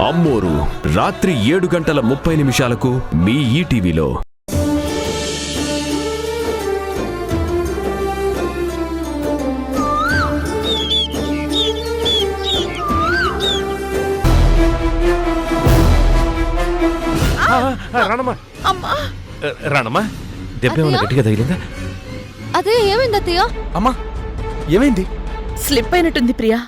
అమ్మోరు రాత్రి 7:30 మీ ఈటీవీలో. రాణమ్మా దెబ్బేమన్నా గట్టిగా తగిలిందా? అదే ఏమైంది అత్తయ్య? అమ్మా ఏమైంది? స్లిప్ అయినట్టుంది ప్రియా.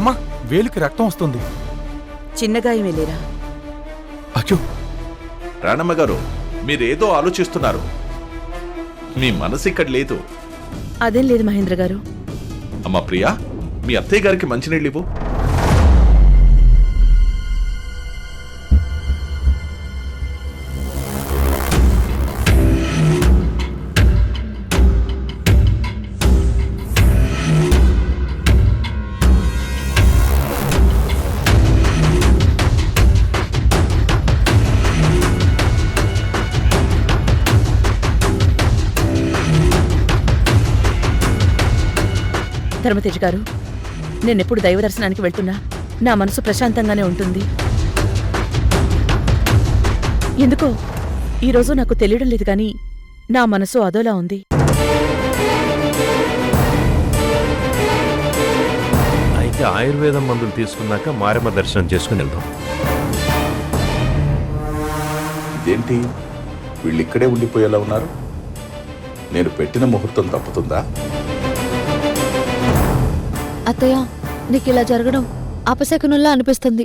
అమ్మా వేలికి రక్తం వస్తుంది. చిన్నగాయమే లేరా? అయ్యో రాణమ్మ గారు, మీరేదో ఆలోచిస్తున్నారు. మీ మనసు ఇక్కడ లేదు. అదేం లేదు మహేంద్ర గారు. అమ్మా ప్రియా, మీ అత్తయ్య గారికి మంచినీళ్ళు ఇవ్వు. ధర్మతేజ్ గారు, నేనెప్పుడు దైవ దర్శనానికి వెళ్తున్నా నా మనసు ప్రశాంతంగానే ఉంటుంది. ఎందుకో ఈరోజు నాకు తెలియడం లేదు కానీ నా మనసు అదోలా ఉంది. అయితే ఆయుర్వేదం మందులు తీసుకున్నాక మారమ్మ దర్శనం చేసుకుని వెళ్దాం. ఇదేంటి వీళ్ళిక్కడే ఉండిపోయేలా ఉన్నారు? నేను పెట్టిన ముహూర్తం తప్పుతుందా? అత్తయ్య, నీకు ఇలా జరగడం అపశకునుల్లా అనిపిస్తుంది.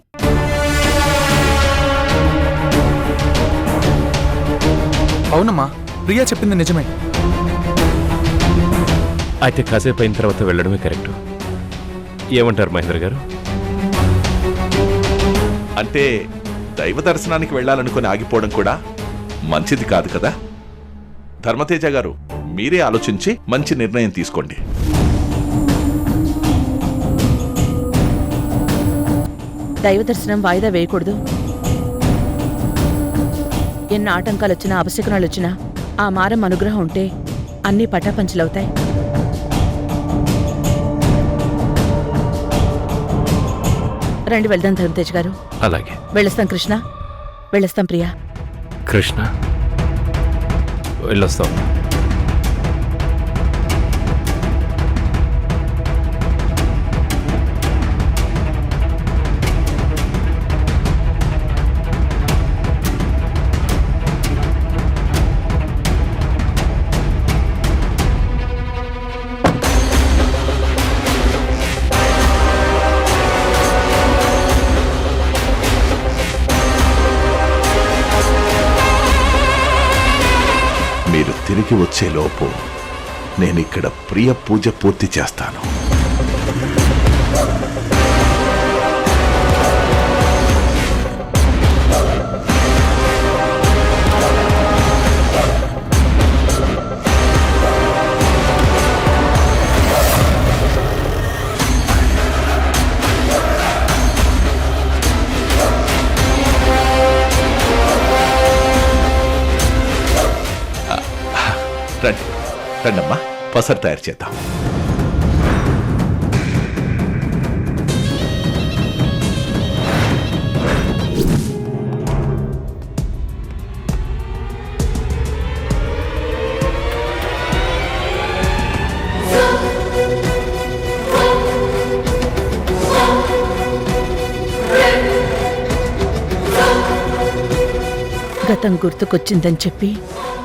అవునమ్మా, ప్రియా చెప్పింది నిజమే. అయితే కాసేపు అయిన తర్వాత వెళ్ళడమే కరెక్ట్. ఏమంటారు మహేంద్ర గారు? అంటే దైవ దర్శనానికి వెళ్ళాలనుకుని ఆగిపోవడం కూడా మంచిది కాదు కదా. ధర్మతేజ గారు, మీరే ఆలోచించి మంచి నిర్ణయం తీసుకోండి. దైవ దర్శనం వాయిదా వేయకూడదు. ఎన్ని ఆటంకాలొచ్చినా అపశకునాలొచ్చినా ఆ మారం అనుగ్రహం ఉంటే అన్నీ పటాపంచలవుతాయి. రండి వెళ్దాం ధర్మతేజ్ గారు. అలాగే. వెళ్ళొస్తాం కృష్ణ, వెళ్ళొస్తాం ప్రియా. కృష్ణ వెళ్ళొస్తాం. మీరు తిరిగి వచ్చేలోపు నేనిక్కడ ప్రియ పూజ పూర్తి చేస్తాను. రండి రండమ్మా, పసరు తయారు చేద్దాం. గతం గుర్తుకొచ్చిందని చెప్పి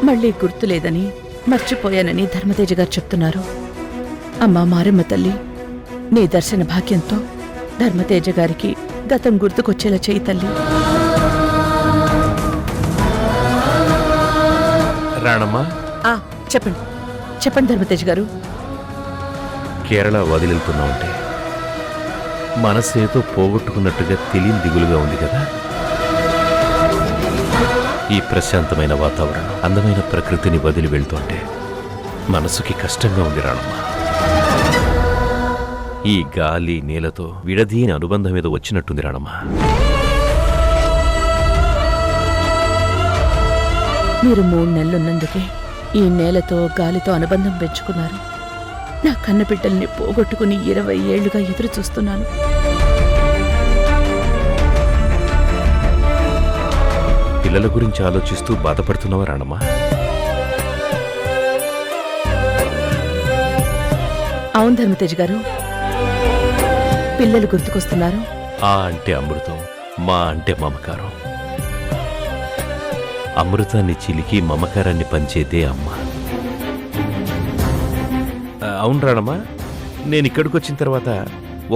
మళ్ళీ గుర్తులేదని మర్చిపోయానని ధర్మతేజ గారు చెప్తున్నారు. అమ్మా మారమ్మ తల్లి, నీ దర్శన భాగ్యంతో ధర్మతేజ గారికి గతం గుర్తుకొచ్చేలా చేయి తల్లి. రాణమ్మా, చెప్పండి చెప్పండి ధర్మతేజ గారు. కేరళ వదిలివెళ్తున్నామంటే మనసేతో పోగొట్టుకున్నట్టుగా తెలియని దిగులుగా ఉంది కదా. ఈ ప్రశాంతమైన వాతావరణం, అందమైన ప్రకృతిని వదిలి వెళ్తుంటే మనసుకి కష్టంగా ఉంది రాణమ్మ. ఈ గాలి నేలతో విడదీయని అనుబంధం ఏదో వచ్చినట్టుంది రాణమ్మ. మీరు 3 నెలలున్నందుకే ఈ నేలతో గాలితో అనుబంధం పెంచుకున్నారు. నా కన్నబిడ్డల్ని పోగొట్టుకుని 20 ఏళ్లుగా ఎదురు చూస్తున్నాను. పిల్లల గురించి ఆలోచిస్తూ బాధపడుతున్నావా రాణమ్మా? అవును ధర్మతేజ్ గారు, పిల్లలు గుర్తుకొస్తున్నారు. ఆ అంటే అమృతం, మా అంటే మమకారం. అమృతాన్ని చిలికి మమకారాన్ని పంచేదే అమ్మ. అవును రాణమ్మా, నేను ఇక్కడికి వచ్చిన తర్వాత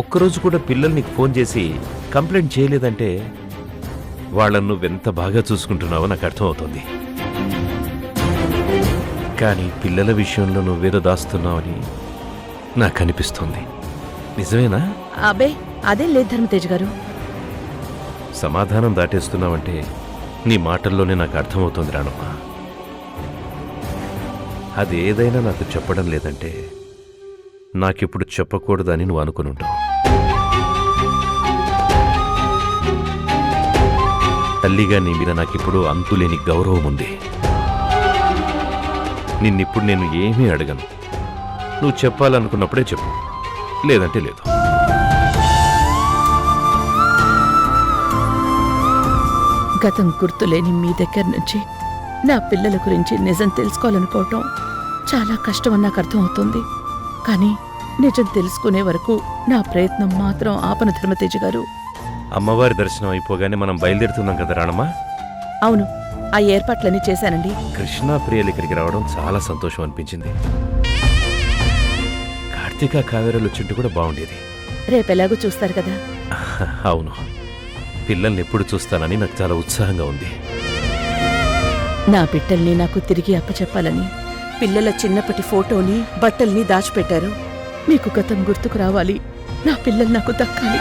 ఒక్కరోజు కూడా పిల్లలు నీకు ఫోన్ చేసి కంప్లైంట్ చేయలేదంటే వాళ్ళను నువ్వెంత బాగా చూసుకుంటున్నావో నాకు అర్థమవుతుంది. కానీ పిల్లల విషయంలో నువ్వేదో దాస్తున్నావని నాకు అనిపిస్తుంది. నిజమేనా? అబే అదేం లేదు ధర్మతేజ్ గారు. సమాధానం దాటేస్తున్నావంటే నీ మాటల్లోనే నాకు అర్థమవుతుంది రాణమ్మా. అదేదైనా నాకు చెప్పడం లేదంటే నాకిప్పుడు చెప్పకూడదని నువ్వు అనుకుని ఉంటావు. తల్లిగా నీ మీద నాకిప్పుడు అంతులేని గౌరవం ఉంది. నిన్నిప్పుడు నేను ఏమీ అడగను. నువ్వు చెప్పాలనుకున్నప్పుడే చెప్పు, లేదంటే లేదు. గతం గుర్తులేని మీ దగ్గర నుంచి నా పిల్లల గురించి నిజం తెలుసుకోవాలనుకోవటం చాలా కష్టమని నాకు అర్థమవుతుంది. కానీ నిజం తెలుసుకునే వరకు నా ప్రయత్నం మాత్రం ఆపను ధర్మతేజ్ గారు. అమ్మవారి దర్శనం అయిపోగానే మనం బయలుదేరుతున్నాం కదా రాణమ్మా? అవును, ఆ ఏర్పాట్లన్నీ చేశానండి. కృష్ణా ప్రియలు ఇక్కడికి రావడం చాలా సంతోషం అనిపించింది. కార్తీక కావేరాలు వచ్చింటూ కూడా బాగుండేది. రేపెలాగూ చూస్తారు కదా. అవును, పిల్లల్ని ఎప్పుడు చూస్తానని నాకు చాలా ఉత్సాహంగా ఉంది. నా బిడ్డల్ని నాకు తిరిగి అప్పచెప్పాలని పిల్లల చిన్నప్పటి ఫోటోని బట్టల్ని దాచిపెట్టారు. మీకు గతం గుర్తుకు రావాలి, నా పిల్లలు నాకు దక్కాలి.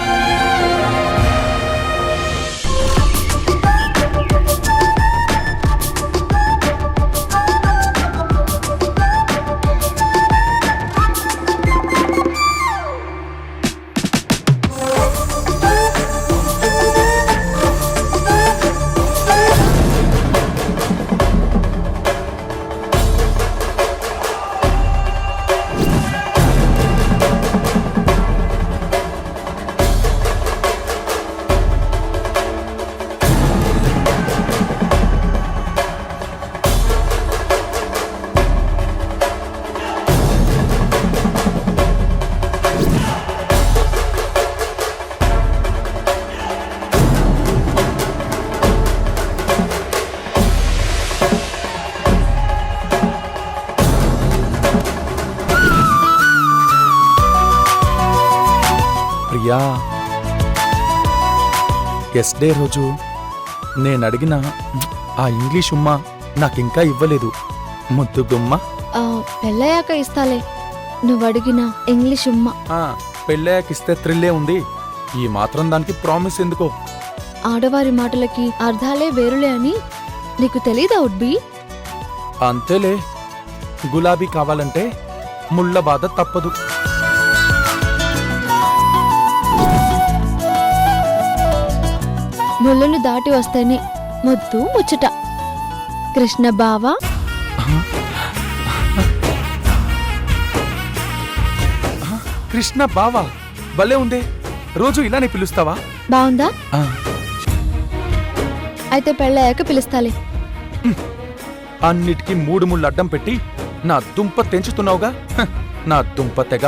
ప్రియా, ఎస్ డే రోజు నేను అడిగిన ఆ ఇంగ్లీష్ ఉమ్మ నాకింకా ఇవ్వలేదు. ముద్దు గుమ్మ. పెళ్ళయ్యాక ఇస్తాలే నువ్వు అడిగిన ఇంగ్లీష్ ఉమ్మ. పెళ్ళాకిస్తే థ్రిల్లే ఉంది. ఈ మాత్రం దానికి ప్రామిస్ ఎందుకో? ఆడవారి మాటలకి అర్థాలే వేరులే అని నీకు తెలీదా ఉడ్బి? అంతేలే, గులాబీ కావాలంటే ముళ్ళ బాధ తప్పదు. ముళ్ళను దాటి వస్తేనే ముద్దు ముచ్చట. కృష్ణ బావా. కృష్ణ బావా భలే ఉందే. రోజు ఇలానే పిలుస్తావా? బావుందా? ఆ, అయితే పెళ్ళయ్యాక పిలుస్తాలే. అన్నిటికీ 3 ముళ్ళు అడ్డం పెట్టి నా దుంప తెంచుతున్నావుగా. నా దుంప తెగ.